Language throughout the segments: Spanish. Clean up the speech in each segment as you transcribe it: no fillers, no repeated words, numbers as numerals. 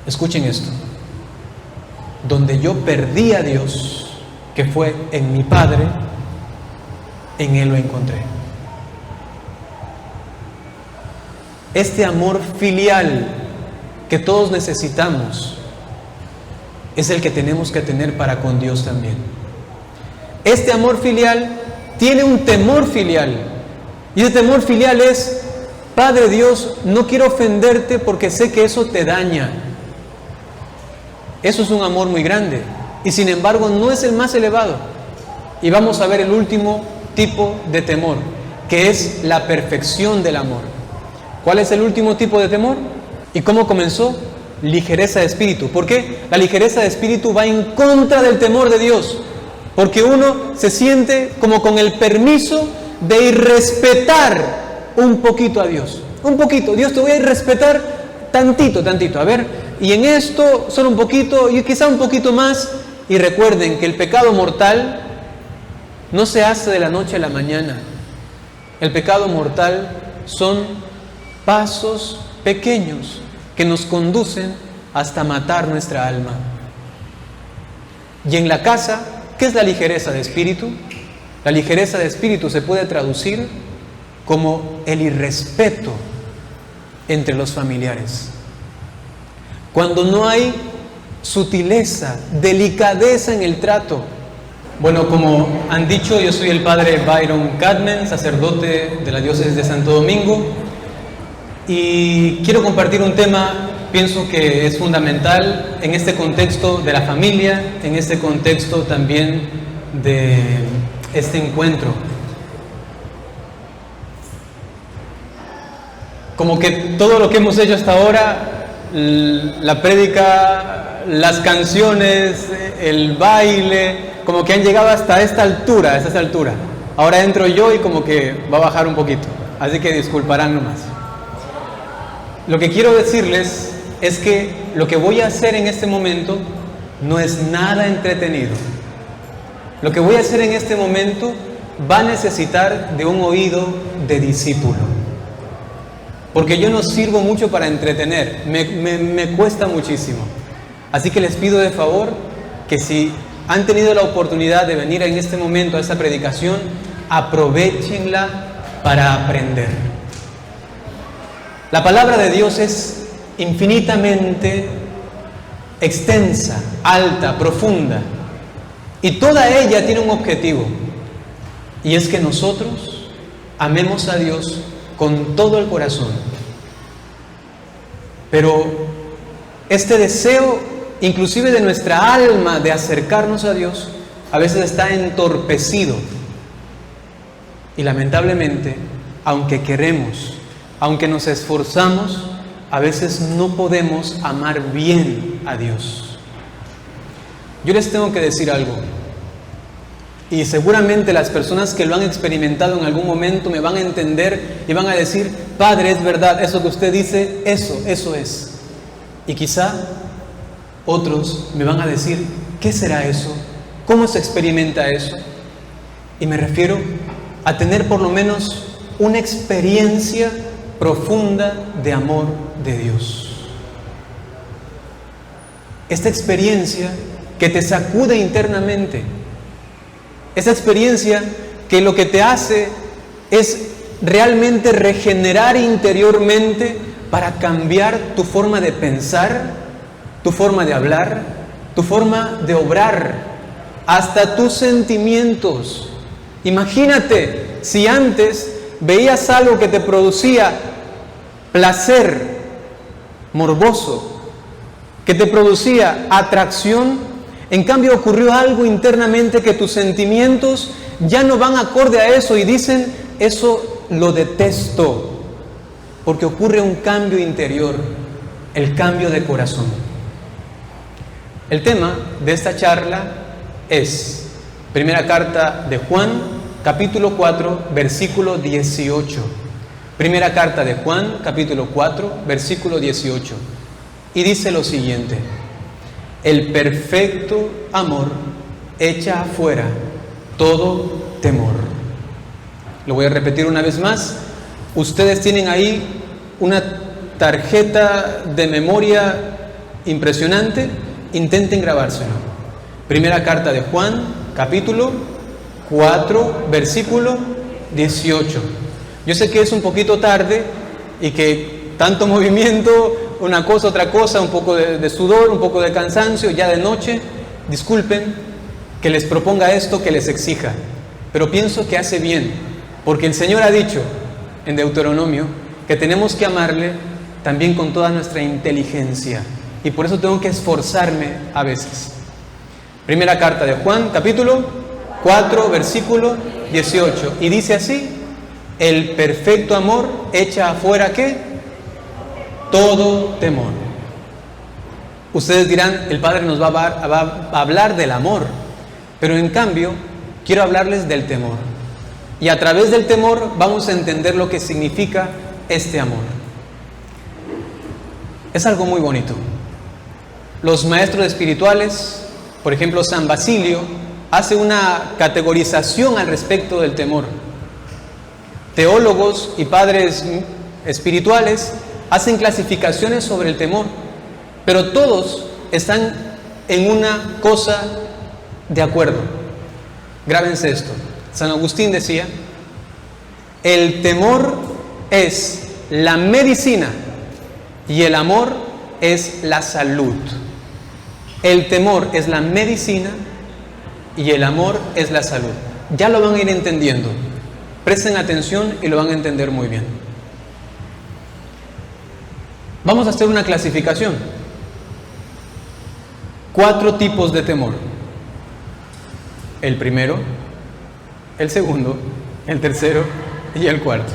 Escuchen esto. Donde yo perdí a Dios, que fue en mi Padre, en Él lo encontré. Este amor filial que todos necesitamos es el que tenemos que tener para con Dios también. Este amor filial tiene un temor filial. Y ese temor filial es: Padre Dios, no quiero ofenderte porque sé que eso te daña. Eso es un amor muy grande. Y sin embargo no es el más elevado. Y vamos a ver el último tipo de temor, que es la perfección del amor. ¿Cuál es el último tipo de temor? ¿Y cómo comenzó? Ligereza de espíritu. ¿Por qué? La ligereza de espíritu va en contra del temor de Dios. Porque uno se siente como con el permiso de irrespetar un poquito a Dios. Un poquito. Dios, te voy a irrespetar tantito. A ver, y en esto solo un poquito, y quizá un poquito más. Y recuerden que el pecado mortal no se hace de la noche a la mañana. El pecado mortal son pasos pequeños que nos conducen hasta matar nuestra alma. Y en la casa, ¿qué es la ligereza de espíritu? La ligereza de espíritu se puede traducir como el irrespeto entre los familiares. Cuando no hay sutileza, delicadeza en el trato. Bueno, como han dicho, yo soy el padre Byron Cadman, sacerdote de la diócesis de Santo Domingo, y quiero compartir un tema, pienso que es fundamental en este contexto de la familia, en este contexto también de este encuentro. Como que todo lo que hemos hecho hasta ahora, la prédica, las canciones, el baile, como que han llegado hasta esta altura, Ahora entro yo y como que va a bajar un poquito, así que disculparán nomás. Lo que quiero decirles es que lo que voy a hacer en este momento no es nada entretenido. Lo que voy a hacer en este momento va a necesitar de un oído de discípulo. Porque yo no sirvo mucho para entretener, me cuesta muchísimo. Así que les pido de favor que si han tenido la oportunidad de venir en este momento a esta predicación, aprovéchenla para aprender. La palabra de Dios es infinitamente extensa, alta, profunda, y toda ella tiene un objetivo, y es que nosotros amemos a Dios con todo el corazón. Pero este deseo, inclusive de nuestra alma, de acercarnos a Dios, a veces está entorpecido. Y lamentablemente, aunque queremos, aunque nos esforzamos, a veces no podemos amar bien a Dios. Yo les tengo que decir algo, y seguramente las personas que lo han experimentado en algún momento me van a entender y van a decir: Padre, es verdad, eso que usted dice, eso es. Y quizá otros me van a decir: ¿qué será eso? ¿Cómo se experimenta eso? Y me refiero a tener por lo menos una experiencia profunda de amor de Dios. Esta experiencia que te sacude internamente. Esta experiencia que lo que te hace es realmente regenerar interiormente para cambiar tu forma de pensar, tu forma de hablar, tu forma de obrar, hasta tus sentimientos. Imagínate si antes veías algo que te producía placer morboso, que te producía atracción, en cambio ocurrió algo internamente que tus sentimientos ya no van acorde a eso y dicen: eso lo detesto, porque ocurre un cambio interior, el cambio de corazón. El tema de esta charla es Primera carta de Juan, capítulo 4, versículo 18. Primera carta de Juan, capítulo 4, versículo 18. Y dice lo siguiente: el perfecto amor echa afuera todo temor. Lo voy a repetir una vez más. Ustedes tienen ahí una tarjeta de memoria impresionante, intenten grabárselo. Primera carta de Juan, capítulo 4, versículo 18. Yo sé que es un poquito tarde y que tanto movimiento, una cosa, otra cosa, un poco de sudor, un poco de cansancio, ya de noche. Disculpen que les proponga esto, que les exija, pero pienso que hace bien, porque el Señor ha dicho en Deuteronomio que tenemos que amarle también con toda nuestra inteligencia, y por eso tengo que esforzarme a veces. Primera carta de Juan, capítulo 4, versículo 18, y dice así: el perfecto amor echa afuera, ¿qué? Todo temor. Ustedes dirán, el Padre nos va a hablar del amor, pero en cambio quiero hablarles del temor, y a través del temor vamos a entender lo que significa este amor. Es algo muy bonito. Los maestros espirituales, por ejemplo San Basilio, hace una categorización al respecto del temor. Teólogos y padres espirituales hacen clasificaciones sobre el temor, pero todos están en una cosa de acuerdo. Grábense esto. San Agustín decía: el temor es la medicina y el amor es la salud. El temor es la medicina y el amor es la salud. Ya lo van a ir entendiendo. Presten atención y lo van a entender muy bien. Vamos a hacer una clasificación. 4 tipos de temor. El primero, el segundo, el tercero y el cuarto.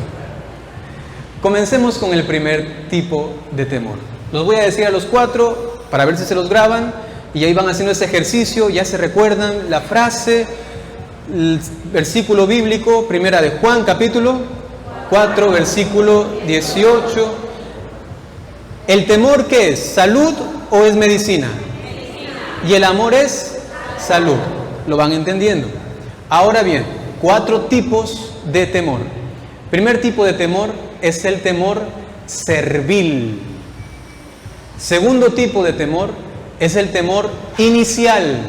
Comencemos con el primer tipo de temor. Los voy a decir a los 4 para ver si se los graban, y ahí van haciendo ese ejercicio, ya se recuerdan la frase, el versículo bíblico, primera de Juan, capítulo 4, versículo 18. ¿El temor qué es? ¿Salud o es medicina? Y el amor es salud. ¿Lo van entendiendo? Ahora bien, 4 tipos de temor. Primer tipo de temor es el temor servil. Segundo tipo de temor es el temor inicial.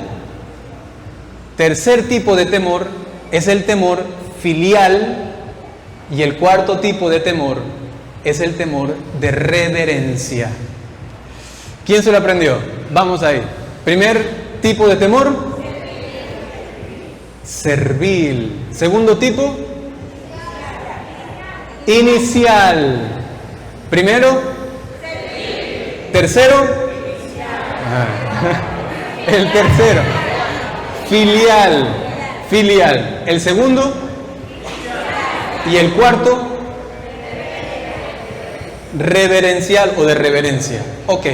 Tercer tipo de temor es el temor filial. Y el cuarto tipo de temor es el temor de reverencia. ¿Quién se lo aprendió? Vamos ahí. Primer tipo de temor, servil. Segundo tipo, inicial. Primero, tercero, el tercero, filial. El segundo y el cuarto, reverencial o de reverencia. Ok,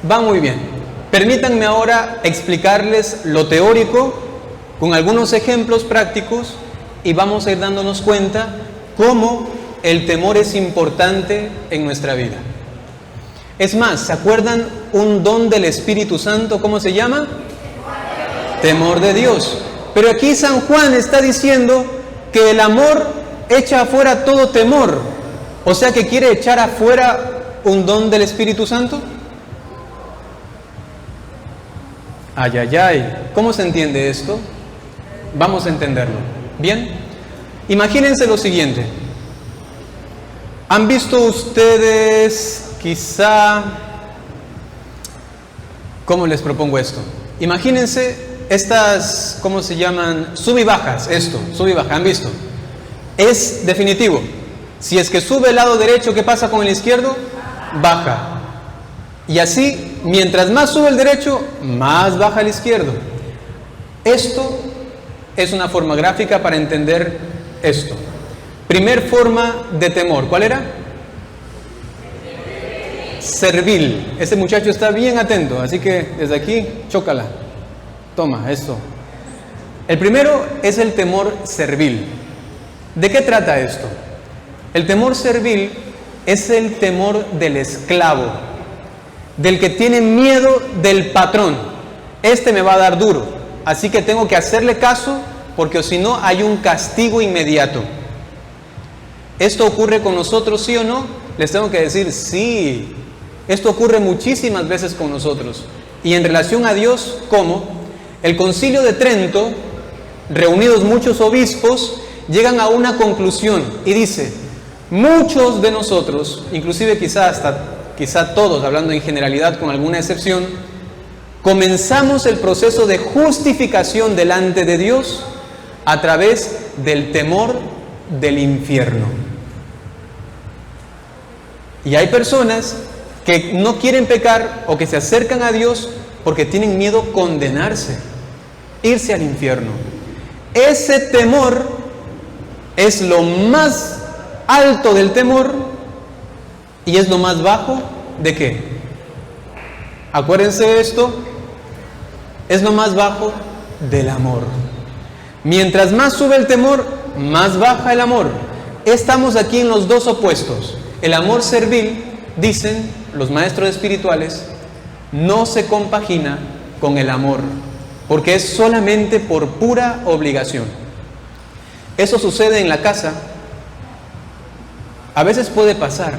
va muy bien. Permítanme ahora explicarles lo teórico con algunos ejemplos prácticos, y vamos a ir dándonos cuenta cómo el temor es importante en nuestra vida. Es más, ¿se acuerdan un don del Espíritu Santo? ¿Cómo se llama? Temor de Dios. Pero aquí San Juan está diciendo que el amor echa afuera todo temor. O sea que quiere echar afuera un don del Espíritu Santo. Ay, ay, ay. ¿Cómo se entiende esto? Vamos a entenderlo. Bien. Imagínense lo siguiente. ¿Han visto ustedes quizá... ¿Cómo les propongo esto? Imagínense estas, ¿cómo se llaman? Sub y bajas. Esto, sub y baja. ¿Han visto? Es definitivo. Si es que sube el lado derecho, ¿qué pasa con el izquierdo? Baja. Y así, mientras más sube el derecho, más baja el izquierdo. Esto es una forma gráfica para entender esto. Primer forma de temor, ¿cuál era? Servil. Ese muchacho está bien atento, así que desde aquí, chócala. Toma, esto. El primero es el temor servil. ¿De qué trata esto? El temor servil es el temor del esclavo, del que tiene miedo del patrón. Este me va a dar duro, así que tengo que hacerle caso, porque si no hay un castigo inmediato. ¿Esto ocurre con nosotros, sí o no? Les tengo que decir sí. Esto ocurre muchísimas veces con nosotros. Y en relación a Dios, ¿cómo? El Concilio de Trento, reunidos muchos obispos, llegan a una conclusión y dice: muchos de nosotros, inclusive quizá todos, hablando en generalidad con alguna excepción, comenzamos el proceso de justificación delante de Dios a través del temor del infierno. Y hay personas que no quieren pecar o que se acercan a Dios porque tienen miedo condenarse, irse al infierno. Ese temor es lo más alto del temor y es lo más bajo ¿de qué? Acuérdense de esto, es lo más bajo del amor. Mientras más sube el temor, más baja el amor. Estamos aquí en los dos opuestos. El amor servil, dicen los maestros espirituales, no se compagina con el amor, porque es solamente por pura obligación. Eso sucede en la casa. A veces puede pasar.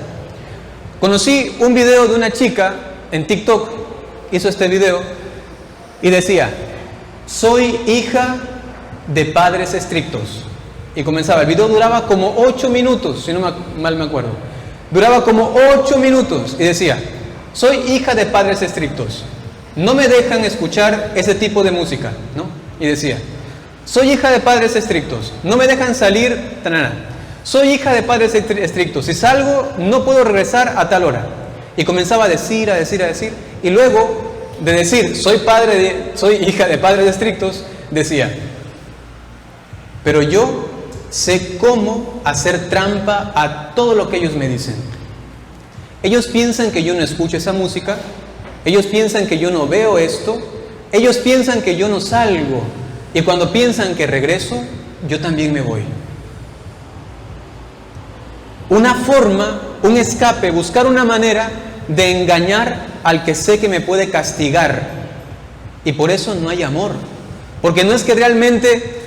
Conocí un video de una chica en TikTok, hizo este video y decía: soy hija de padres estrictos. Y comenzaba, el video duraba como 8 minutos, si no mal me acuerdo. Duraba como 8 minutos y decía: soy hija de padres estrictos, no me dejan escuchar ese tipo de música, ¿no? Y decía: soy hija de padres estrictos, no me dejan salir, soy hija de padres estrictos, si salgo no puedo regresar a tal hora. Y comenzaba a decir, y luego de decir soy hija de padres estrictos, decía: pero yo sé cómo hacer trampa a todo lo que ellos me dicen. Ellos piensan que yo no escucho esa música, ellos piensan que yo no veo esto, ellos piensan que yo no salgo, y cuando piensan que regreso, yo también me voy. Una forma, un escape, buscar una manera de engañar al que sé que me puede castigar. Y por eso no hay amor. Porque no es que realmente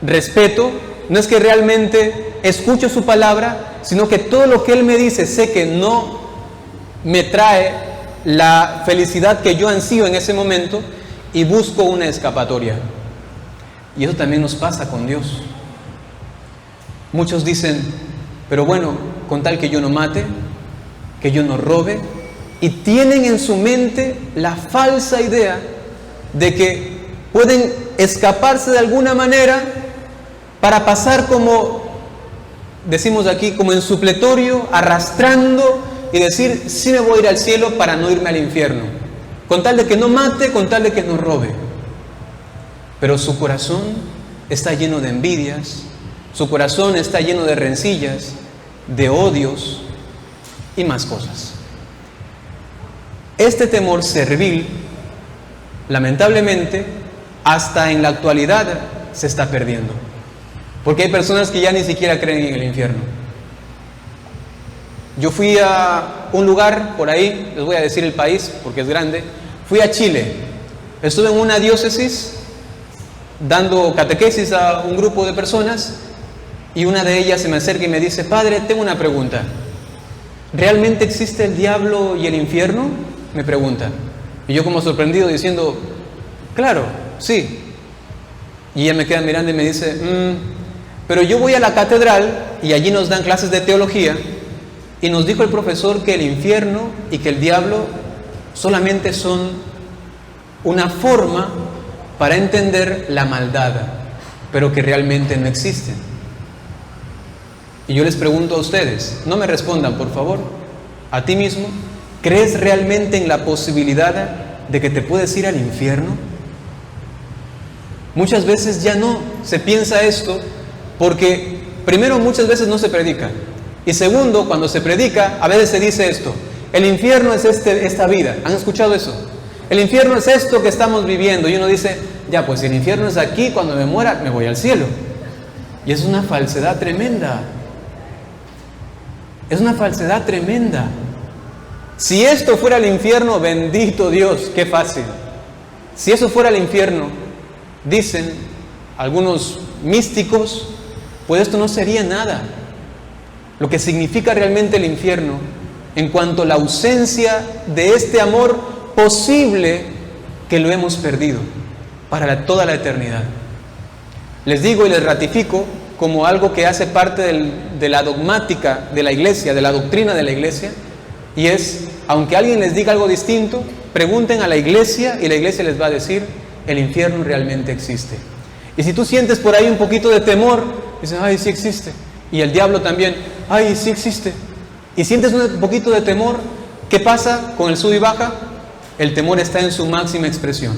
respeto, no es que realmente escucho su palabra, sino que todo lo que Él me dice sé que no me trae la felicidad que yo ansío en ese momento y busco una escapatoria. Y eso también nos pasa con Dios. Muchos dicen: pero bueno, con tal que yo no mate, que yo no robe, y tienen en su mente la falsa idea de que pueden escaparse de alguna manera para pasar, como decimos aquí, como en supletorio, arrastrando y decir: sí me voy a ir al cielo para no irme al infierno, con tal de que no mate, con tal de que no robe. Pero su corazón está lleno de envidias, su corazón está lleno de rencillas, de odios y más cosas. Este temor servil, lamentablemente, hasta en la actualidad se está perdiendo. Porque hay personas que ya ni siquiera creen en el infierno. Yo fui a un lugar por ahí, les voy a decir el país porque es grande. Fui a Chile. Estuve en una diócesis dando catequesis a un grupo de personas y una de ellas se me acerca y me dice: padre, tengo una pregunta. ¿Realmente existe el diablo y el infierno?, me pregunta. Y yo, como sorprendido, diciendo: claro, sí. Y ella me queda mirando y me dice: pero yo voy a la catedral y allí nos dan clases de teología y nos dijo el profesor que el infierno y que el diablo solamente son una forma para entender la maldad, pero que realmente no existen. Y yo les pregunto a ustedes, no me respondan por favor, a ti mismo: ¿crees realmente en la posibilidad de que te puedes ir al infierno? Muchas veces ya no se piensa esto porque, primero, muchas veces no se predica, y segundo, cuando se predica a veces se dice esto: el infierno es esta vida. ¿Han escuchado eso? El infierno es esto que estamos viviendo, y uno dice: ya, pues si el infierno es aquí, cuando me muera me voy al cielo. Y es una falsedad tremenda. Es una falsedad tremenda. Si esto fuera el infierno, bendito Dios, qué fácil. Si eso fuera el infierno, dicen algunos místicos, pues esto no sería nada. Lo que significa realmente el infierno en cuanto a la ausencia de este amor posible que lo hemos perdido para toda la eternidad. Les digo y les ratifico como algo que hace parte de la dogmática de la iglesia, de la doctrina de la iglesia, y es, aunque alguien les diga algo distinto, pregunten a la iglesia y la iglesia les va a decir, el infierno realmente existe. Y si tú sientes por ahí un poquito de temor, dices, ay, sí existe. Y el diablo también, ay, sí existe. Y sientes un poquito de temor, ¿qué pasa con el sub y baja? El temor está en su máxima expresión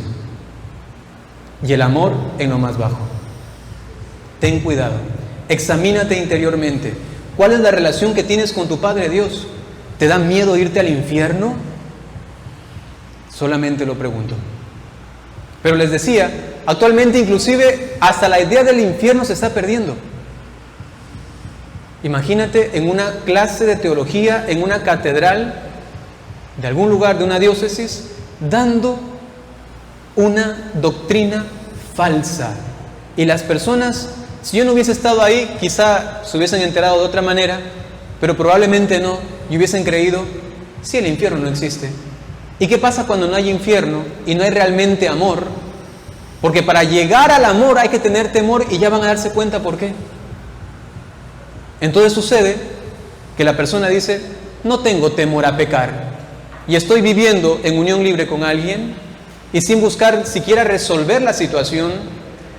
y el amor en lo más bajo. Ten cuidado, examínate interiormente. ¿Cuál es la relación que tienes con tu Padre Dios? ¿Te da miedo irte al infierno? Solamente lo pregunto. Pero les decía, actualmente inclusive hasta la idea del infierno se está perdiendo. Imagínate en una clase de teología, en una catedral de algún lugar de una diócesis, dando una doctrina falsa. Y las personas, si yo no hubiese estado ahí, quizá se hubiesen enterado de otra manera, pero probablemente no, y hubiesen creído, sí, el infierno no existe. ¿Y qué pasa cuando no hay infierno y no hay realmente amor? Porque para llegar al amor hay que tener temor y ya van a darse cuenta por qué. Entonces sucede que la persona dice, no tengo temor a pecar y estoy viviendo en unión libre con alguien y sin buscar siquiera resolver la situación,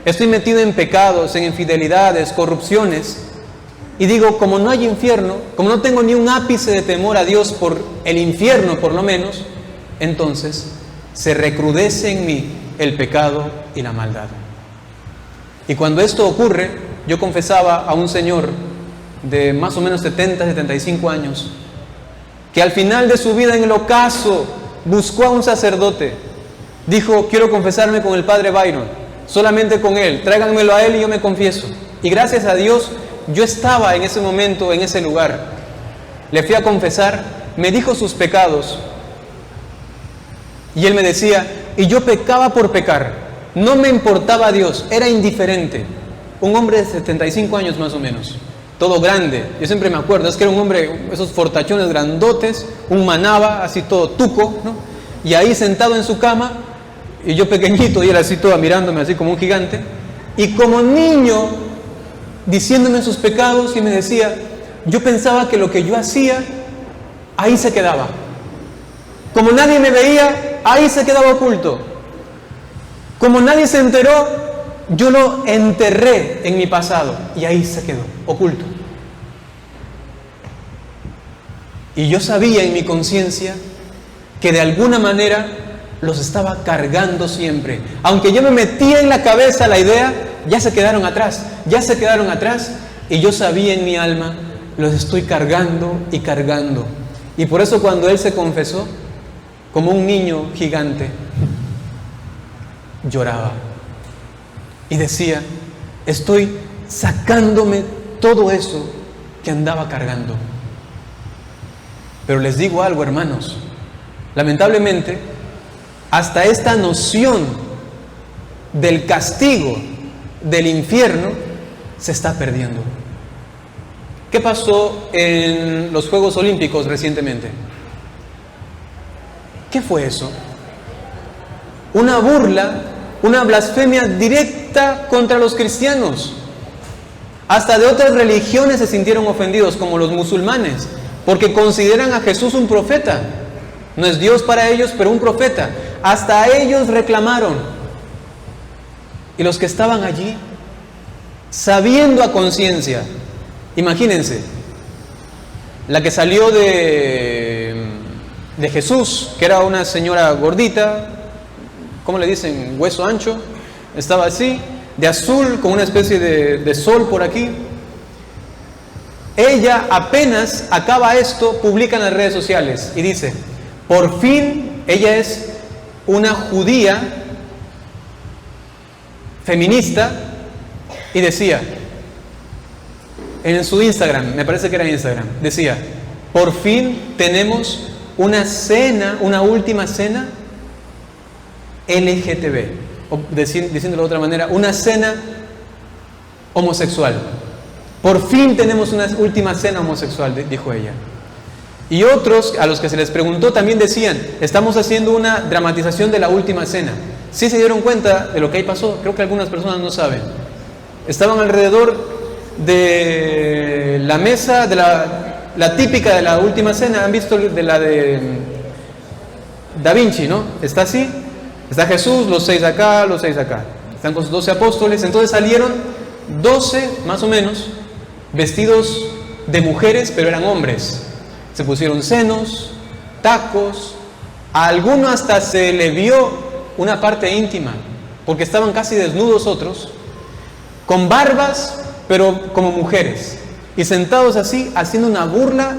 estoy metido en pecados, en infidelidades, corrupciones y digo, como no hay infierno, como no tengo ni un ápice de temor a Dios por el infierno por lo menos, entonces se recrudece en mí el pecado y la maldad. Y cuando esto ocurre, yo confesaba a un señor de más o menos 70, 75 años, que al final de su vida en el ocaso buscó a un sacerdote, dijo, quiero confesarme con el padre Byron, solamente con él, tráiganmelo a él y yo me confieso. Y gracias a Dios, yo estaba en ese momento, en ese lugar, le fui a confesar, me dijo sus pecados, y él me decía, y yo pecaba por pecar, no me importaba a Dios, era indiferente, un hombre de 75 años más o menos, todo grande, yo siempre me acuerdo, es que era un hombre, esos fortachones grandotes, un manaba, así todo tuco, ¿no? Y ahí sentado en su cama, y yo pequeñito, y él así todo mirándome así como un gigante, y como niño, diciéndome sus pecados, y me decía, yo pensaba que lo que yo hacía, ahí se quedaba. Como nadie me veía, ahí se quedaba oculto. Como nadie se enteró, yo lo enterré en mi pasado y ahí se quedó, oculto. Y yo sabía en mi conciencia que de alguna manera los estaba cargando siempre. Aunque yo me metía en la cabeza la idea, ya se quedaron atrás, y yo sabía en mi alma, los estoy cargando y cargando. Y por eso cuando él se confesó, como un niño gigante, lloraba y decía, estoy sacándome todo eso que andaba cargando. Pero les digo algo, hermanos, lamentablemente hasta esta noción del castigo del infierno se está perdiendo. ¿Qué pasó en los Juegos Olímpicos recientemente? ¿Qué fue eso? Una burla, una blasfemia directa contra los cristianos. Hasta de otras religiones se sintieron ofendidos, como los musulmanes, porque consideran a Jesús un profeta. No es Dios para ellos, pero un profeta. Hasta ellos reclamaron. Y los que estaban allí, sabiendo a conciencia, imagínense, la que salió de Jesús, que era una señora gordita, ¿cómo le dicen? Hueso ancho, estaba así, de azul, con una especie de sol por aquí. Ella apenas acaba esto, publica en las redes sociales y dice, por fin, ella es una judía feminista, y decía, en su Instagram, me parece que era Instagram, decía, por fin tenemos una cena, una última cena LGTB, o diciéndolo de otra manera, una cena homosexual. Por fin tenemos una última cena homosexual, dijo ella. Y otros a los que se les preguntó también decían, estamos haciendo una dramatización de la última cena. Sí se dieron cuenta de lo que ahí pasó, creo que algunas personas no saben. Estaban alrededor de la mesa, de la típica de la última cena. Han visto de la de Da Vinci, ¿no? Está así, está Jesús, los 6 acá, los 6 acá. Están con sus 12 apóstoles. Entonces salieron 12, más o menos, vestidos de mujeres, pero eran hombres. Se pusieron senos, tacos, a alguno hasta se le vio una parte íntima, porque estaban casi desnudos otros, con barbas, pero como mujeres, y sentados así, haciendo una burla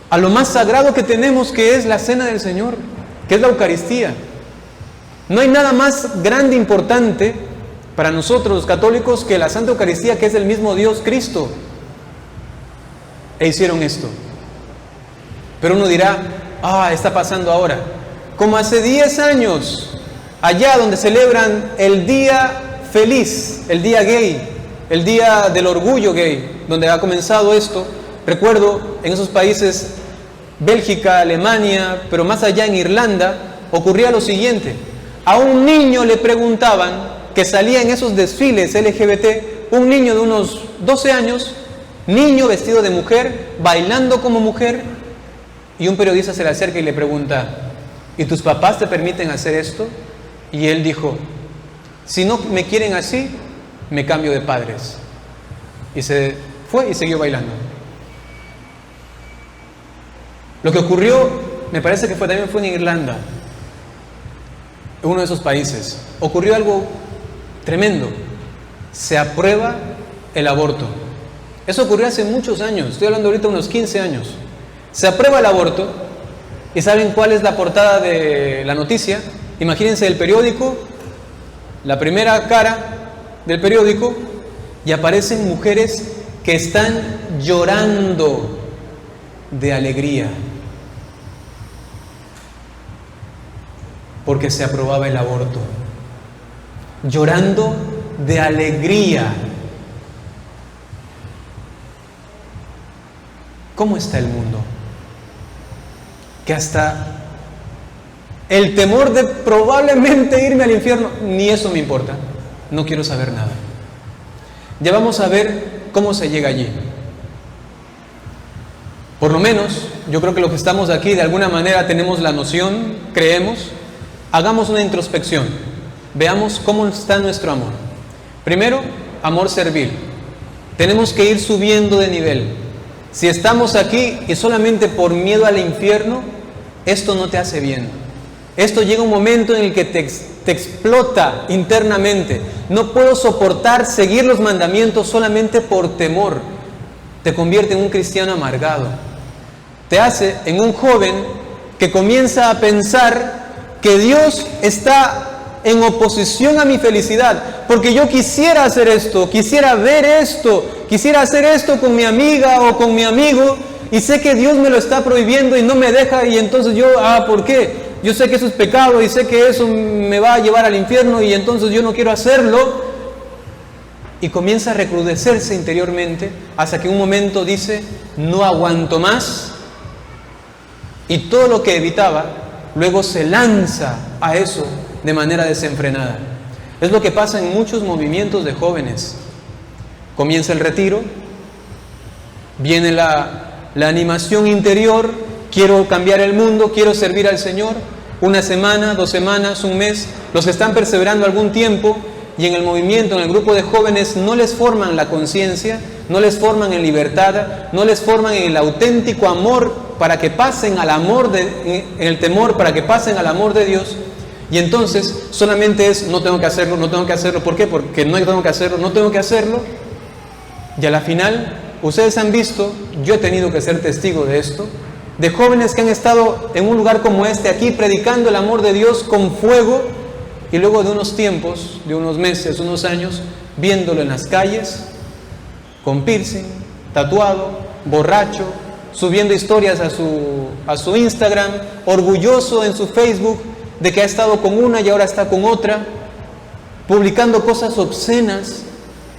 a lo más sagrado que tenemos, que es la cena del Señor, que es la Eucaristía. No hay nada más grande e importante para nosotros los católicos que la Santa Eucaristía, que es el mismo Dios Cristo. E hicieron esto. Pero uno dirá, está pasando ahora. Como hace 10 años, allá donde celebran el día feliz, el día gay, el día del orgullo gay, donde ha comenzado esto. Recuerdo en esos países, Bélgica, Alemania, pero más allá en Irlanda, ocurría lo siguiente. A un niño le preguntaban, que salía en esos desfiles LGBT, un niño de unos 12 años, niño vestido de mujer, bailando como mujer, y un periodista se le acerca y le pregunta, ¿y tus papás te permiten hacer esto? Y él dijo, si no me quieren así, me cambio de padres. Y se fue y siguió bailando. Lo que ocurrió, me parece que también fue en Irlanda, en uno de esos países. Ocurrió algo tremendo. Se aprueba el aborto. Eso ocurrió hace muchos años, estoy hablando ahorita de unos 15 años. Se aprueba el aborto, y ¿saben cuál es la portada de la noticia? Imagínense el periódico, la primera cara del periódico, y aparecen mujeres que están llorando de alegría, porque se aprobaba el aborto. Llorando de alegría. ¿Cómo está el mundo? Que hasta el temor de probablemente irme al infierno, ni eso me importa, no quiero saber nada. Ya vamos a ver cómo se llega allí. Por lo menos, yo creo que los que estamos aquí de alguna manera tenemos la noción, creemos. Hagamos una introspección, veamos cómo está nuestro amor. Primero, amor servil. Tenemos que ir subiendo de nivel. Si estamos aquí y solamente por miedo al infierno, esto no te hace bien. Esto llega un momento en el que te explota internamente. No puedo soportar seguir los mandamientos solamente por temor. Te convierte en un cristiano amargado. Te hace en un joven que comienza a pensar que Dios está en oposición a mi felicidad, porque yo quisiera hacer esto, quisiera ver esto, quisiera hacer esto con mi amiga o con mi amigo, y sé que Dios me lo está prohibiendo y no me deja, y entonces yo, ¿por qué? Yo sé que eso es pecado y sé que eso me va a llevar al infierno, y entonces yo no quiero hacerlo, y comienza a recrudecerse interiormente, hasta que un momento dice, no aguanto más, y todo lo que evitaba, luego se lanza a eso de manera desenfrenada. Es lo que pasa en muchos movimientos de jóvenes. Comienza el retiro, viene la animación interior, quiero cambiar el mundo, quiero servir al Señor, una semana, 2 semanas, un mes, los que están perseverando algún tiempo, y en el movimiento, en el grupo de jóvenes, no les forman la conciencia, no les forman en libertad, no les forman en el auténtico amor para que pasen al amor, en el temor para que pasen al amor de Dios. Y entonces solamente es, no tengo que hacerlo, no tengo que hacerlo. ¿Por qué? Porque no tengo que hacerlo, no tengo que hacerlo. Y a la final, ustedes han visto, yo he tenido que ser testigo de esto, de jóvenes que han estado en un lugar como este, aquí, predicando el amor de Dios con fuego, y luego de unos tiempos, de unos meses, unos años, viéndolo en las calles, con piercing, tatuado, borracho, subiendo historias a su Instagram, orgulloso en su Facebook de que ha estado con una y ahora está con otra, publicando cosas obscenas.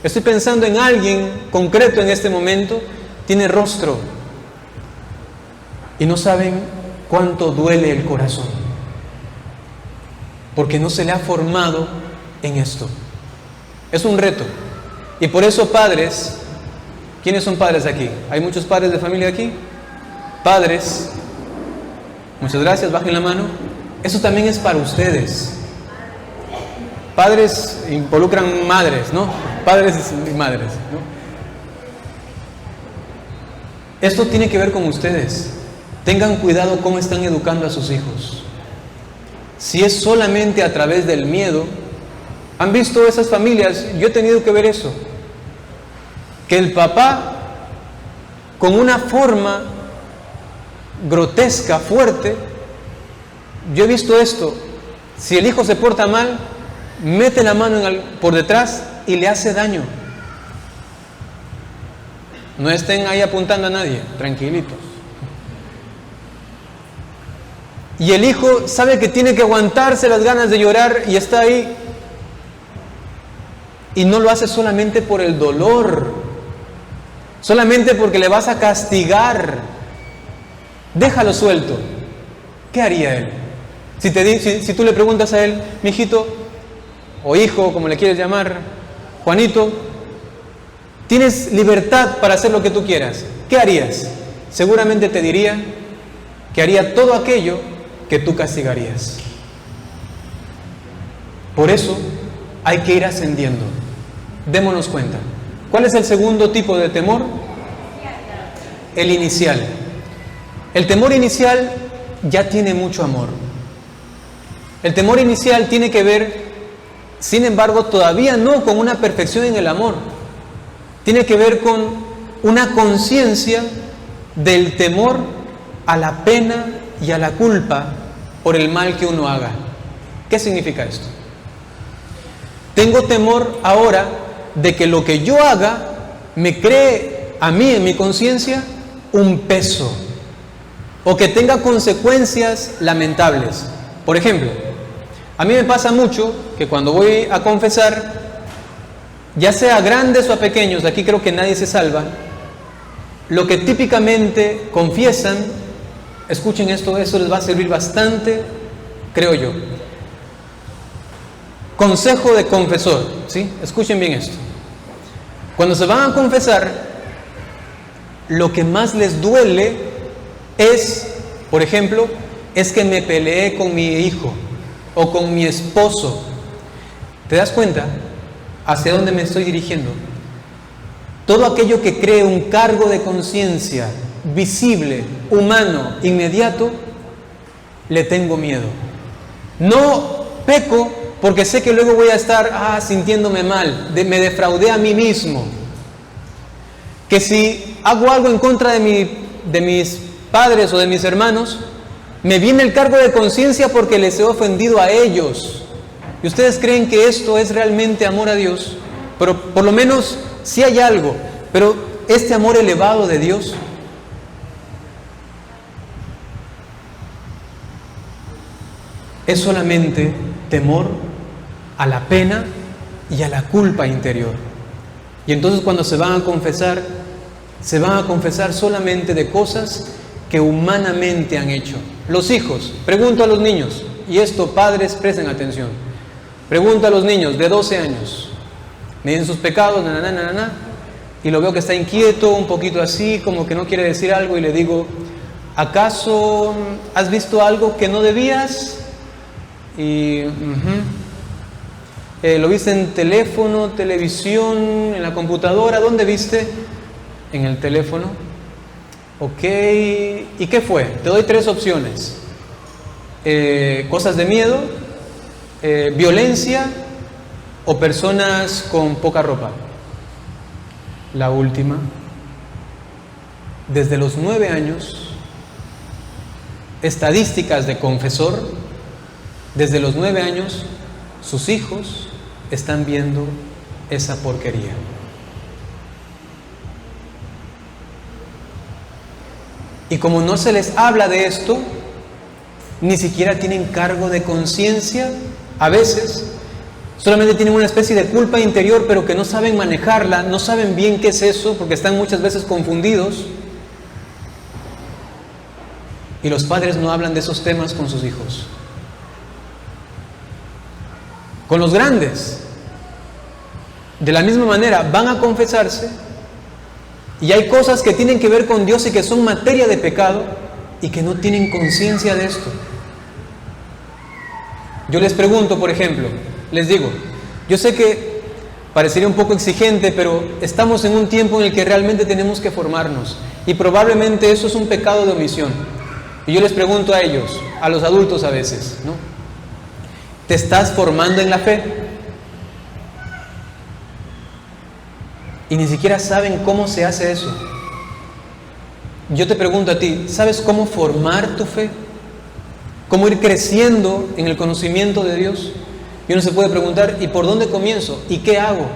Estoy pensando en alguien concreto en este momento tiene rostro, y no saben cuánto duele el corazón, porque no se le ha formado en esto. Es un reto. Y por eso, padres, ¿quiénes son padres aquí? ¿Hay muchos padres de familia aquí? Padres, muchas gracias, bajen la mano. Eso también es para ustedes. Padres involucran madres, ¿no? Padres y madres, ¿no? Esto tiene que ver con ustedes. Tengan cuidado cómo están educando a sus hijos. Si es solamente a través del miedo, ¿han visto esas familias? Yo he tenido que ver eso. Que el papá, con una forma grotesca, fuerte, yo he visto esto. Si el hijo se porta mal, mete la mano por detrás y le hace daño. No estén ahí apuntando a nadie, tranquilitos. Y el hijo sabe que tiene que aguantarse las ganas de llorar y está ahí. Y no lo hace solamente por el dolor, solamente porque le vas a castigar. Déjalo suelto. ¿Qué haría él? Si tú le preguntas a él, mijito, o hijo, como le quieres llamar, Juanito, tienes libertad para hacer lo que tú quieras, ¿qué harías? Seguramente te diría que haría todo aquello que tú castigarías. Por eso hay que ir ascendiendo. Démonos cuenta. ¿Cuál es el segundo tipo de temor? El inicial. El temor inicial ya tiene mucho amor. El temor inicial tiene que ver, sin embargo, todavía no con una perfección en el amor. Tiene que ver con una conciencia del temor a la pena y a la culpa por el mal que uno haga. ¿Qué significa esto? Tengo temor ahora de que lo que yo haga me cree a mí en mi conciencia un peso o que tenga consecuencias lamentables. Por ejemplo, a mí me pasa mucho que cuando voy a confesar, ya sea grandes o a pequeños, de aquí creo que nadie se salva, lo que típicamente confiesan, escuchen esto, eso les va a servir bastante, creo yo. Consejo de confesor, ¿sí? Escuchen bien esto. Cuando se van a confesar, lo que más les duele es, por ejemplo, es que me peleé con mi hijo o con mi esposo. ¿Te das cuenta hacia dónde me estoy dirigiendo? Todo aquello que cree un cargo de conciencia visible, humano, inmediato, le tengo miedo. No peco porque sé que luego voy a estar sintiéndome mal, me defraudé a mí mismo. Que si hago algo en contra de mis padres o de mis hermanos, me viene el cargo de conciencia porque les he ofendido a ellos. ¿Y ustedes creen que esto es realmente amor a Dios? Pero por lo menos sí hay algo. Pero este amor elevado de Dios es solamente temor a la pena y a la culpa interior. Y entonces cuando se van a confesar solamente de cosas que humanamente han hecho. Los hijos, pregunto a los niños, y esto padres presten atención, pregunto a los niños de 12 años, me dicen sus pecados, y lo veo que está inquieto, un poquito así, como que no quiere decir algo, y le digo, ¿acaso has visto algo que no debías? Y lo viste en teléfono, televisión, en la computadora. ¿Dónde viste? En el teléfono. Ok, ¿y qué fue? Te doy 3 opciones. Cosas de miedo, violencia o personas con poca ropa. La última. Desde los 9 años, estadísticas de confesor, desde los 9 años, sus hijos están viendo esa porquería. Y como no se les habla de esto, ni siquiera tienen cargo de conciencia, a veces Solamente tienen una especie de culpa interior, pero que no saben manejarla, no saben bien qué es eso, porque están muchas veces confundidos. Y los padres no hablan de esos temas con sus hijos. Con los grandes, de la misma manera, van a confesarse y hay cosas que tienen que ver con Dios y que son materia de pecado y que no tienen conciencia de esto. Yo les pregunto, por ejemplo, les digo, yo sé que parecería un poco exigente, pero estamos en un tiempo en el que realmente tenemos que formarnos y probablemente eso es un pecado de omisión. Y yo les pregunto a ellos, a los adultos a veces, ¿no? ¿Te estás formando en la fe? Y ni siquiera saben cómo se hace eso. Yo te pregunto a ti, ¿sabes cómo formar tu fe? ¿Cómo ir creciendo en el conocimiento de Dios? Y uno se puede preguntar, ¿y por dónde comienzo? ¿Y qué hago?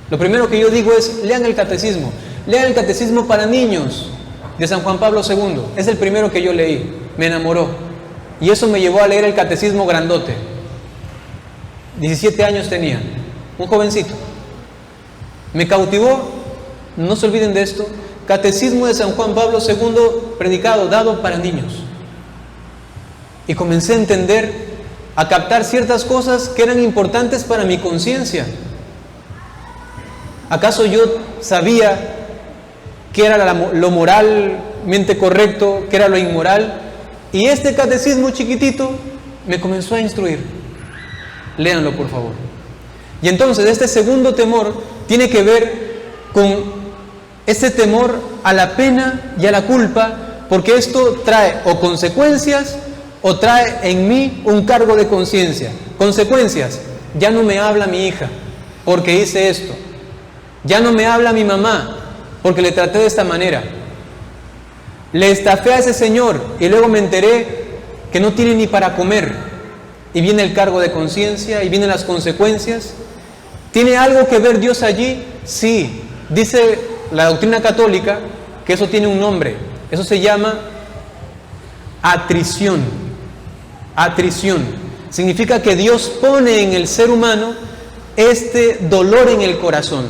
Lo primero que yo digo es, lean el catecismo. Lean el catecismo para niños de San Juan Pablo II. Es el primero que yo leí. Me enamoró. Y eso me llevó a leer el catecismo grandote. 17 años tenía. Un jovencito. Me cautivó. No se olviden de esto. Catecismo de San Juan Pablo II, predicado, dado para niños. Y comencé a entender, a captar ciertas cosas que eran importantes para mi conciencia. ¿Acaso yo sabía qué era lo moralmente correcto, qué era lo inmoral? Y este catecismo chiquitito me comenzó a instruir. Léanlo, por favor. Y entonces este segundo temor tiene que ver con ese temor a la pena y a la culpa, porque esto trae o consecuencias o trae en mí un cargo de conciencia. Consecuencias: ya no me habla mi hija porque hice esto. Ya no me habla mi mamá porque le traté de esta manera. Le estafé a ese señor y luego me enteré que no tiene ni para comer. Y viene el cargo de conciencia y vienen las consecuencias. ¿Tiene algo que ver Dios allí? Sí. Dice la doctrina católica que eso tiene un nombre. Eso se llama atrición. Atrición. Significa que Dios pone en el ser humano este dolor en el corazón,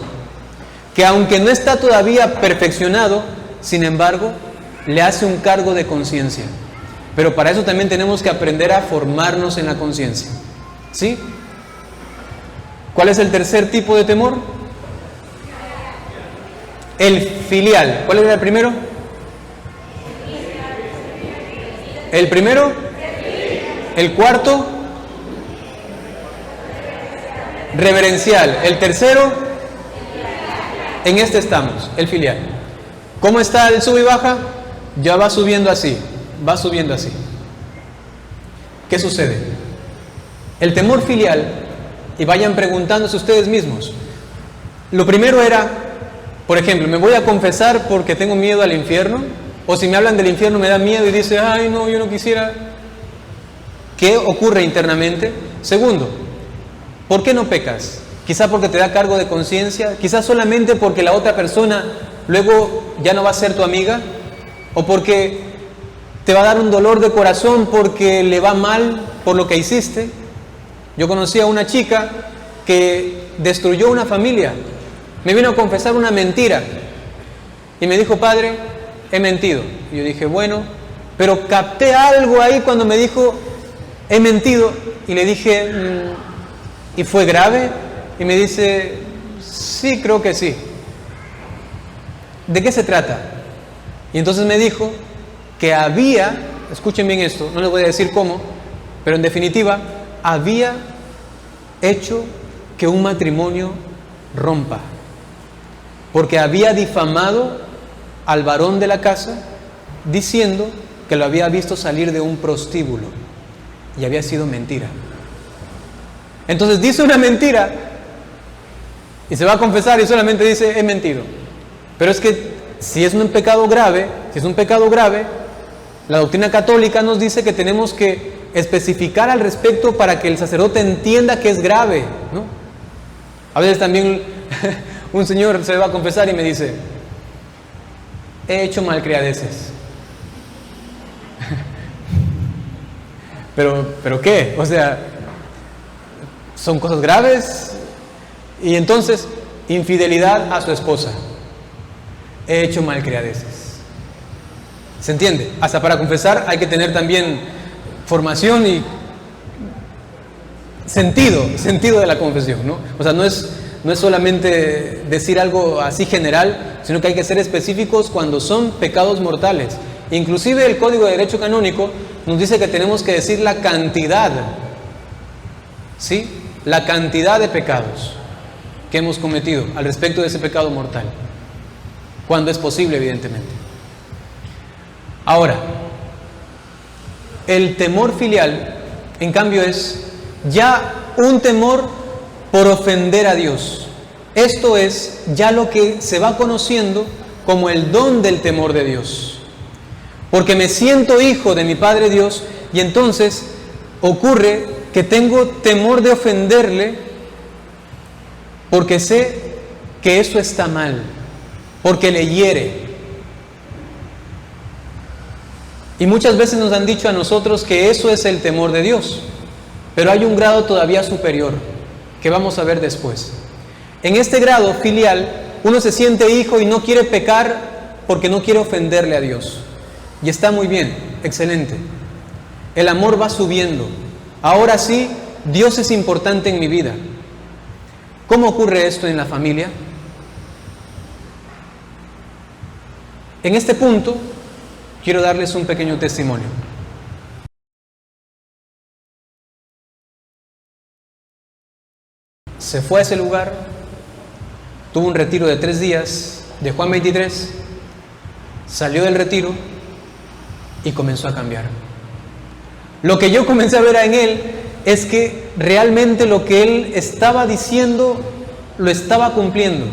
que aunque no está todavía perfeccionado, sin embargo, le hace un cargo de conciencia. Pero para eso también tenemos que aprender a formarnos en la conciencia. ¿Sí? ¿Cuál es el tercer tipo de temor? El filial. ¿Cuál era el primero? ¿El primero? ¿El cuarto? Reverencial. ¿El tercero? En este estamos, el filial. ¿Cómo está el sub y baja? Ya va subiendo así, va subiendo así. ¿Qué sucede? El temor filial, y vayan preguntándose ustedes mismos. Lo primero era, por ejemplo, ¿me voy a confesar porque tengo miedo al infierno? O si me hablan del infierno me da miedo y dice, ay no, yo no quisiera. ¿Qué ocurre internamente? Segundo, ¿por qué no pecas? Quizá porque te da cargo de conciencia, quizá solamente porque la otra persona luego ya no va a ser tu amiga, o porque te va a dar un dolor de corazón porque le va mal por lo que hiciste. Yo conocí a una chica que destruyó una familia, me vino a confesar una mentira y me dijo, padre, he mentido. Y yo dije, bueno, pero capté algo ahí cuando me dijo, he mentido, y le dije, ¿y fue grave? Y me dice, sí, creo que sí. ¿De qué se trata? Y entonces me dijo que había, escuchen bien esto, no les voy a decir cómo, pero en definitiva, había hecho que un matrimonio rompa, porque había difamado al varón de la casa diciendo que lo había visto salir de un prostíbulo y había sido mentira. Entonces dice una mentira y se va a confesar y solamente dice, he mentido. Pero es que si es un pecado grave, la doctrina católica nos dice que tenemos que especificar al respecto para que el sacerdote entienda que es grave, ¿no? A veces también un señor se va a confesar y me dice, he hecho malcriadeces. ¿Pero qué? O sea, son cosas graves. Y entonces, infidelidad a su esposa. He hecho malcriadeces. ¿Se entiende? Hasta para confesar hay que tener también formación y sentido de la confesión, ¿no? O sea, no es solamente decir algo así general, sino que hay que ser específicos cuando son pecados mortales. Inclusive el Código de Derecho Canónico nos dice que tenemos que decir la cantidad, ¿sí? La cantidad de pecados que hemos cometido al respecto de ese pecado mortal, cuando es posible, evidentemente. Ahora, el temor filial, en cambio, es ya un temor por ofender a Dios. Esto es ya lo que se va conociendo como el don del temor de Dios. Porque me siento hijo de mi Padre Dios y entonces ocurre que tengo temor de ofenderle porque sé que eso está mal, porque le hiere. Y muchas veces nos han dicho a nosotros que eso es el temor de Dios, pero hay un grado todavía superior, que vamos a ver después. En este grado filial, uno se siente hijo y no quiere pecar porque no quiere ofenderle a Dios. Y está muy bien, excelente. El amor va subiendo. Ahora sí, Dios es importante en mi vida. ¿Cómo ocurre esto en la familia? En este punto, quiero darles un pequeño testimonio. Se fue a ese lugar, tuvo un retiro de 3 días de Juan 23, salió del retiro y comenzó a cambiar. Lo que yo comencé a ver en él es que realmente lo que él estaba diciendo lo estaba cumpliendo.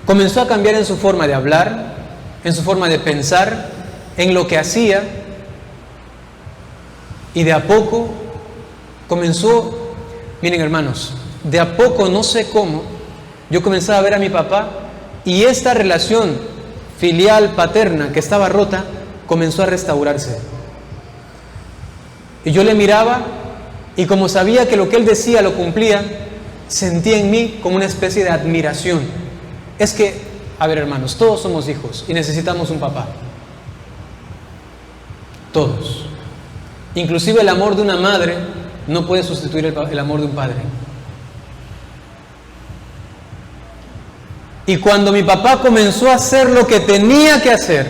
Comenzó a cambiar en su forma de hablar, en su forma de pensar, en lo que hacía, y de a poco comenzó, miren hermanos, de a poco, no sé cómo, yo comenzaba a ver a mi papá y esta relación filial paterna que estaba rota comenzó a restaurarse. Y yo le miraba y como sabía que lo que él decía lo cumplía, sentía en mí como una especie de admiración. Es que, a ver hermanos, todos somos hijos y necesitamos un papá. Todos. Inclusive el amor de una madre no puede sustituir el amor de un padre. Y cuando mi papá comenzó a hacer lo que tenía que hacer,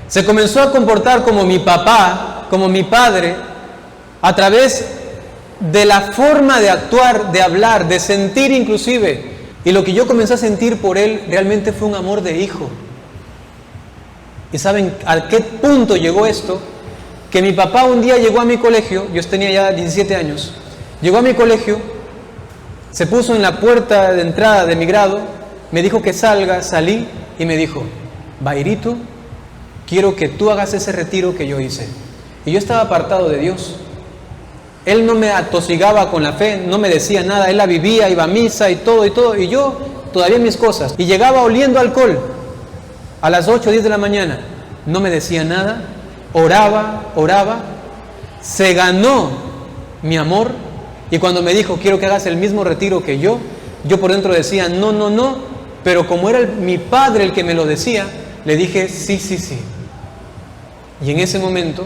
se comenzó a comportar como mi papá, como mi padre, a través de la forma de actuar, de hablar, de sentir inclusive. Y lo que yo comencé a sentir por él realmente fue un amor de hijo. ¿Y saben a qué punto llegó esto? Que mi papá un día llegó a mi colegio, yo tenía ya 17 años, llegó a mi colegio, se puso en la puerta de entrada de mi grado, me dijo que salga, salí y me dijo, Bairito, quiero que tú hagas ese retiro que yo hice. Y yo estaba apartado de Dios. Él no me atosigaba con la fe, no me decía nada, él la vivía, iba a misa y todo, y yo todavía mis cosas. Y llegaba oliendo alcohol a las 8 o 10 de la mañana, no me decía nada, oraba, se ganó mi amor, y cuando me dijo, quiero que hagas el mismo retiro que yo por dentro decía, no, pero como era mi padre el que me lo decía, le dije, sí. Y en ese momento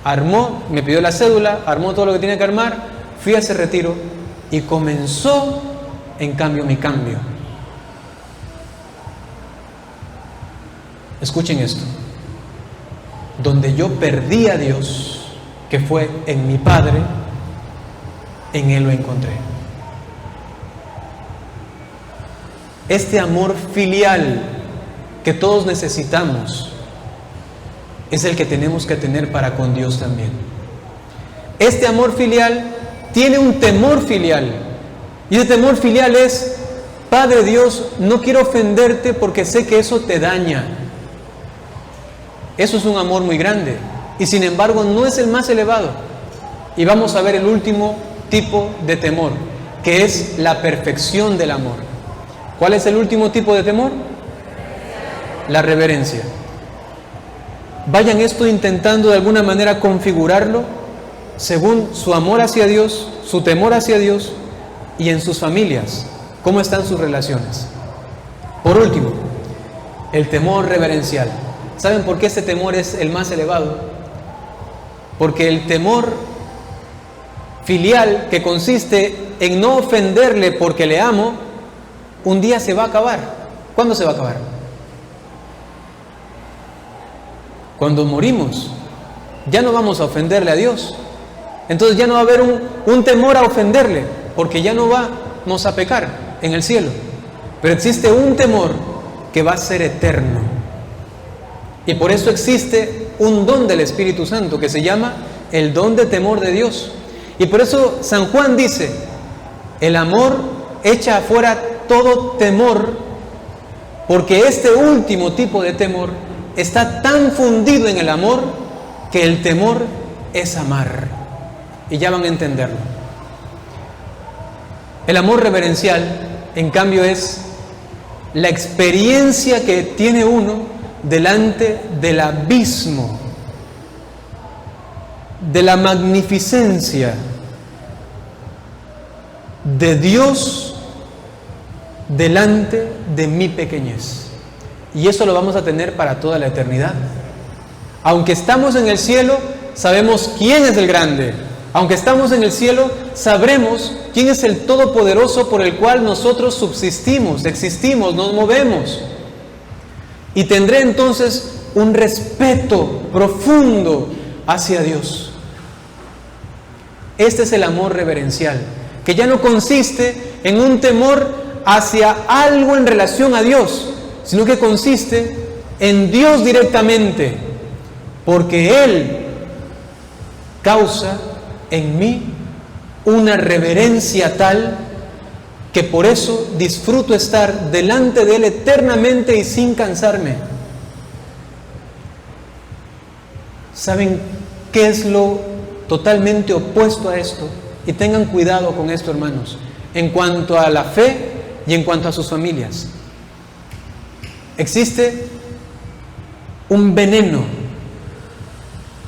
armó, me pidió la cédula, armó todo lo que tenía que armar, fui a ese retiro y comenzó en cambio mi cambio. Escuchen esto. Donde yo perdí a Dios, que fue en mi Padre, en Él lo encontré. Este amor filial que todos necesitamos es el que tenemos que tener para con Dios también. Este amor filial tiene un temor filial. Y ese temor filial es, Padre Dios, no quiero ofenderte porque sé que eso te daña. Eso es un amor muy grande. Y sin embargo no es el más elevado. Y vamos a ver el último tipo de temor, que es la perfección del amor. ¿Cuál es el último tipo de temor? La reverencia. Vayan esto intentando de alguna manera configurarlo según su amor hacia Dios, su temor hacia Dios, y en sus familias, cómo están sus relaciones. Por último, el temor reverencial. ¿Saben por qué este temor es el más elevado? Porque el temor filial, que consiste en no ofenderle porque le amo, un día se va a acabar. ¿Cuándo se va a acabar? Cuando morimos. Ya no vamos a ofenderle a Dios. Entonces ya no va a haber un temor a ofenderle, porque ya no vamos a pecar en el cielo. Pero existe un temor que va a ser eterno. Y por eso existe un don del Espíritu Santo que se llama el don de temor de Dios. Y por eso San Juan dice, el amor echa afuera todo temor, porque este último tipo de temor está tan fundido en el amor que el temor es amar. Y ya van a entenderlo. El amor reverencial, en cambio, es la experiencia que tiene uno delante del abismo, de la magnificencia de Dios delante de mi pequeñez. Y eso lo vamos a tener para toda la eternidad. Aunque estamos en el cielo, sabemos quién es el grande. Aunque estamos en el cielo, sabremos quién es el todopoderoso por el cual nosotros subsistimos, existimos, nos movemos. Y tendré entonces un respeto profundo hacia Dios. Este es el amor reverencial, que ya no consiste en un temor hacia algo en relación a Dios, sino que consiste en Dios directamente, porque Él causa en mí una reverencia tal que por eso disfruto estar delante de Él eternamente y sin cansarme. ¿Saben qué es lo totalmente opuesto a esto? Y tengan cuidado con esto, hermanos, en cuanto a la fe y en cuanto a sus familias. Existe un veneno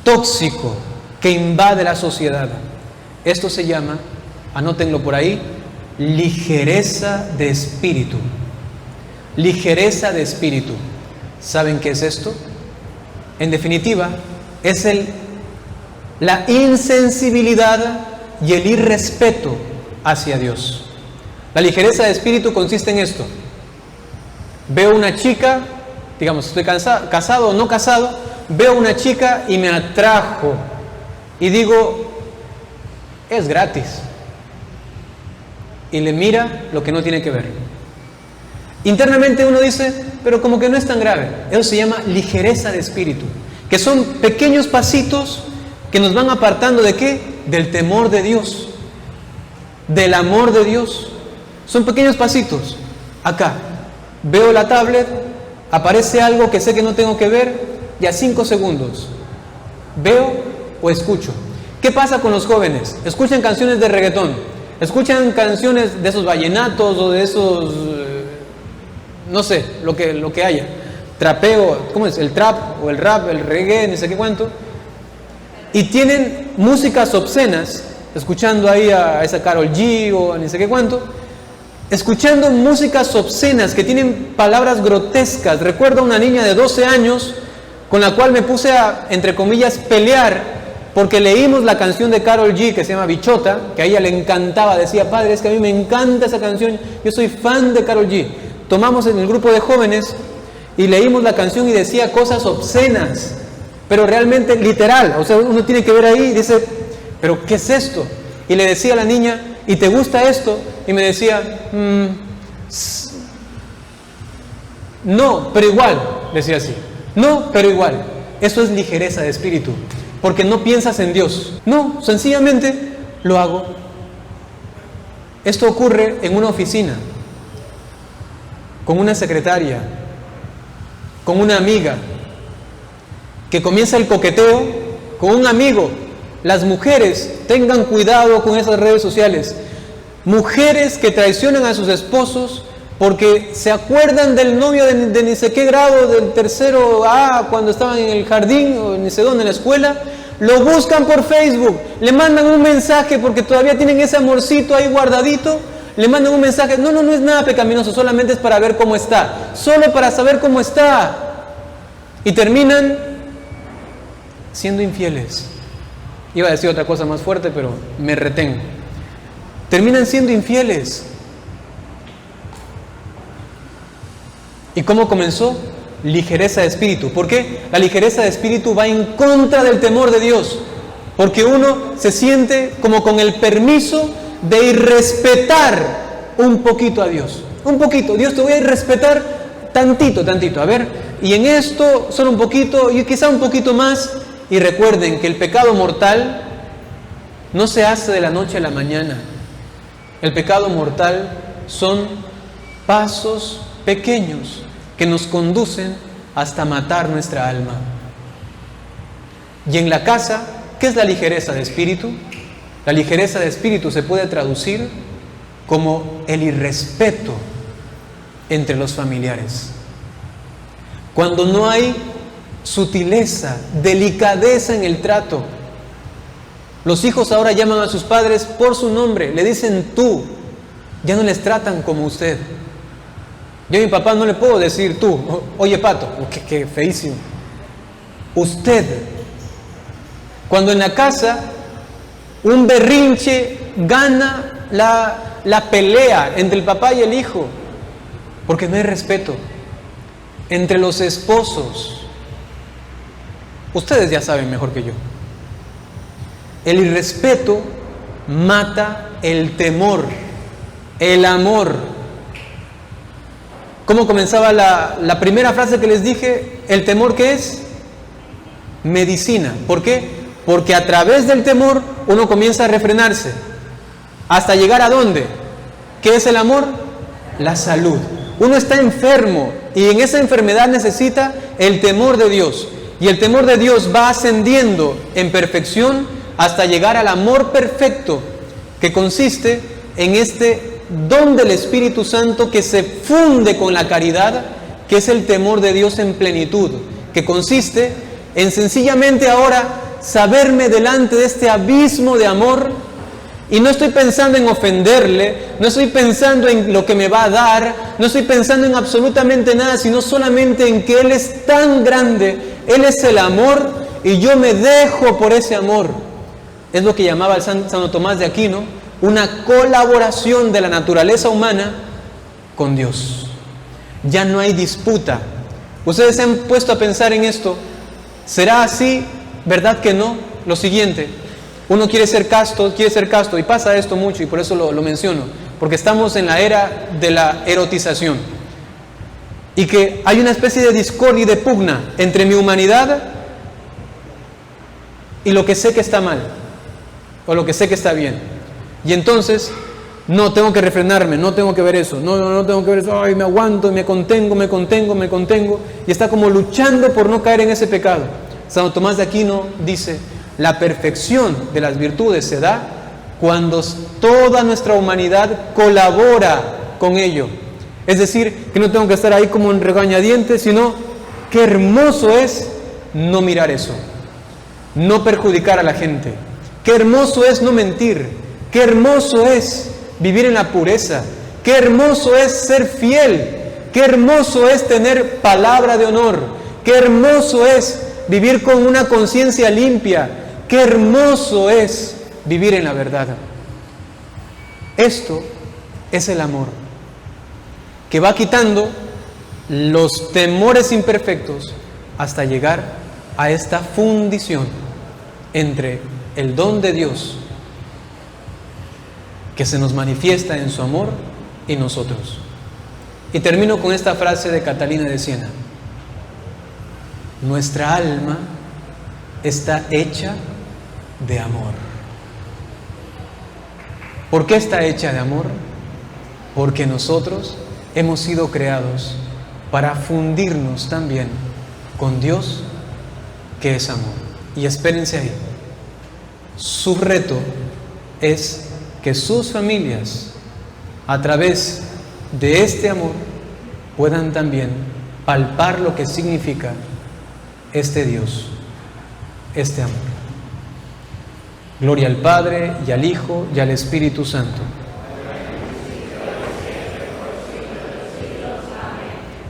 tóxico que invade la sociedad. Esto se llama, anótenlo por ahí, ligereza de espíritu. Ligereza de espíritu. ¿Saben qué es esto? En definitiva, es la insensibilidad y el irrespeto hacia Dios. La ligereza de espíritu consiste en esto. Veo una chica, digamos, estoy casado o no casado, veo una chica y me atrajo y digo, es gratis, y le mira lo que no tiene que ver. Internamente uno dice, pero como que no es tan grave. Eso se llama ligereza de espíritu, que son pequeños pasitos que nos van apartando ¿de qué? Del temor de Dios, del amor de Dios. Son pequeños pasitos. Acá veo la tablet, aparece algo que sé que no tengo que ver, y a 5 segundos veo o escucho. ¿Qué pasa con los jóvenes? Escuchan canciones de reggaetón, escuchan canciones de esos vallenatos o de esos, no sé, lo que haya. Trapeo, ¿cómo es? El trap o el rap, el reggae, ni sé qué cuánto. Y tienen músicas obscenas, escuchando ahí a esa Karol G o ni sé qué cuánto. Escuchando músicas obscenas que tienen palabras grotescas. Recuerdo a una niña de 12 años con la cual me puse a, entre comillas, pelear porque leímos la canción de Karol G que se llama Bichota, que a ella le encantaba. Decía, padre, es que a mí me encanta esa canción, yo soy fan de Karol G. Tomamos en el grupo de jóvenes y leímos la canción y decía cosas obscenas, pero realmente literal. O sea, uno tiene que ver ahí y dice, ¿pero qué es esto? Y le decía a la niña, ¿y te gusta esto? Y me decía, no, pero igual, decía así. No, pero igual. Eso es ligereza de espíritu, porque no piensas en Dios. No, sencillamente lo hago. Esto ocurre en una oficina, con una secretaria, con una amiga, que comienza el coqueteo con un amigo. Las mujeres, tengan cuidado con esas redes sociales. Mujeres que traicionan a sus esposos porque se acuerdan del novio de ni sé qué grado, del tercero A, cuando estaban en el jardín o ni sé dónde, en la escuela, lo buscan por Facebook, le mandan un mensaje porque todavía tienen ese amorcito ahí guardadito, le mandan un mensaje, no es nada pecaminoso, solamente es para ver cómo está, solo para saber cómo está, y terminan siendo infieles. Iba a decir otra cosa más fuerte, pero me retengo. Terminan siendo infieles. ¿Y cómo comenzó? Ligereza de espíritu. ¿Por qué? La ligereza de espíritu va en contra del temor de Dios. Porque uno se siente como con el permiso de irrespetar un poquito a Dios. Un poquito. Dios, te voy a irrespetar tantito. A ver, y en esto solo un poquito, y quizá un poquito más. Y recuerden que el pecado mortal no se hace de la noche a la mañana. El pecado mortal son pasos pequeños que nos conducen hasta matar nuestra alma. Y en la casa, ¿qué es la ligereza de espíritu? La ligereza de espíritu se puede traducir como el irrespeto entre los familiares. Cuando no hay sutileza, delicadeza en el trato. Los hijos ahora llaman a sus padres por su nombre, le dicen tú, ya no les tratan como usted. Yo a mi papá no le puedo decir tú, oye Pato, qué feísimo. Usted. Cuando en la casa un berrinche gana la pelea entre el papá y el hijo, porque no hay respeto. Entre los esposos, ustedes ya saben mejor que yo. El irrespeto mata el temor, el amor. ¿Cómo comenzaba la primera frase que les dije? El temor, ¿qué es? Medicina. ¿Por qué? Porque a través del temor uno comienza a refrenarse. ¿Hasta llegar a dónde? ¿Qué es el amor? La salud. Uno está enfermo y en esa enfermedad necesita el temor de Dios. Y el temor de Dios va ascendiendo en perfección hasta llegar al amor perfecto, que consiste en este don del Espíritu Santo que se funde con la caridad, que es el temor de Dios en plenitud, que consiste en sencillamente ahora saberme delante de este abismo de amor, y no estoy pensando en ofenderle, no estoy pensando en lo que me va a dar, no estoy pensando en absolutamente nada, sino solamente en que Él es tan grande, Él es el amor y yo me dejo por ese amor. Es lo que llamaba el Santo Tomás de Aquino una colaboración de la naturaleza humana con Dios. Ya no hay disputa. Ustedes se han puesto a pensar en esto. ¿Será así? ¿Verdad que no? Lo siguiente, uno quiere ser casto, y pasa esto mucho, y por eso lo menciono, porque estamos en la era de la erotización, y que hay una especie de discordia y de pugna entre mi humanidad y lo que sé que está mal, o lo que sé que está bien. Y entonces, no, tengo que refrenarme, no tengo que ver eso, no tengo que ver eso, ay, me aguanto, me contengo, y está como luchando por no caer en ese pecado. Santo Tomás de Aquino dice: la perfección de las virtudes se da cuando toda nuestra humanidad colabora con ello. Es decir, que no tengo que estar ahí como en regañadientes, sino qué hermoso es no mirar eso, no perjudicar a la gente. Qué hermoso es no mentir, qué hermoso es vivir en la pureza, qué hermoso es ser fiel, qué hermoso es tener palabra de honor, qué hermoso es vivir con una conciencia limpia, qué hermoso es vivir en la verdad. Esto es el amor, que va quitando los temores imperfectos hasta llegar a esta fundición entre el don de Dios que se nos manifiesta en su amor y nosotros. Y termino con esta frase de Catalina de Siena: nuestra alma está hecha de amor. ¿Por qué está hecha de amor? Porque nosotros hemos sido creados para fundirnos también con Dios, que es amor. Y espérense ahí. Su reto es que sus familias, a través de este amor, puedan también palpar lo que significa este Dios, este amor. Gloria al Padre, y al Hijo, y al Espíritu Santo.